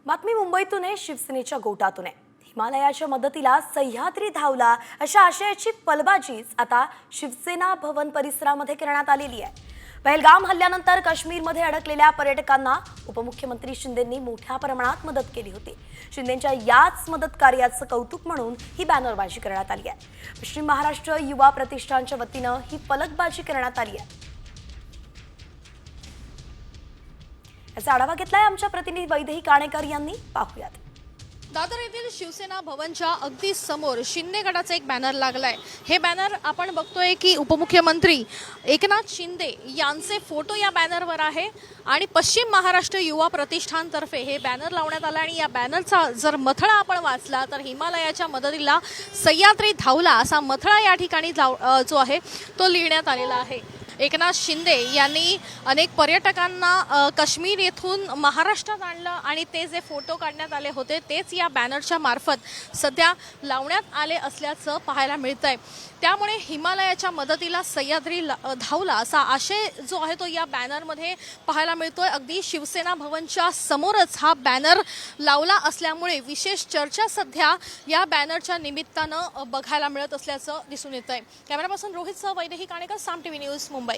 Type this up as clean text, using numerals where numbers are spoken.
बातमी मुंबईतून आहे, शिवसेनेच्या गोटातून आहे। हिमालयाच्या मदतीला सह्याद्री धावला अशा आशयाची पलबाजीच आता शिवसेना भवन परिसरामध्ये करण्यात आलेली आहे। पहलगाम हल्ल्यानंतर काश्मीरमध्ये अडकलेल्या पर्यटकांना उपमुख्यमंत्री शिंदेंनी मोठ्या प्रमाणात मदत केली होती। शिंदेंच्या याच मदत कार्याचं कौतुक म्हणून ही बॅनरबाजी करण्यात आली आहे। पश्चिम महाराष्ट्र युवा प्रतिष्ठानच्या वतीनं ही फलकबाजी करण्यात आली आहे। याचा आढावा घेतलाय आमच्या प्रतिनिधी वैदेही काणेकर यांनी, पाहूयात। दादर येथील शिवसेना भवनच्या अगदी समोर शिंदे गटाचा एक बॅनर लागलाय। हे बॅनर आपण बघतोय की उपमुख्यमंत्री एकनाथ शिंदे यांचे फोटो या बॅनरवर आहे आणि पश्चिम महाराष्ट्र युवा प्रतिष्ठानतर्फे हे बॅनर लावण्यात आलं आणि या बॅनरचा जर मथळा आपण वाचला तर हिमालयाच्या मदतीला सह्याद्री धावला असा मथळा या ठिकाणी जो आहे तो लिहिण्यात आलेला आहे। एकनाथ शिंदे यांनी अनेक पर्यटकांना काश्मीर येथून महाराष्ट्रात आणलं आणि ते जे फोटो काढण्यात आले होते तेच या बॅनरच्या मार्फत सध्या लावण्यात आले असल्याचं पाहायला मिळतंय। त्यामुळे हिमालयाच्या मदतीला सह्याद्री धावला असा आशय जो आहे तो या बॅनरमध्ये पाहायला मिळतोय। अगदी शिवसेना भवनच्या समोरच हा बॅनर लावला असल्यामुळे विशेष चर्चा सध्या या बॅनरच्या निमित्तानं बघायला मिळत असल्याचं दिसून येतंय। कॅमेरापर्सन रोहितसह वैदेही काणेकर, साम टीव्ही न्यूज, मुंबई।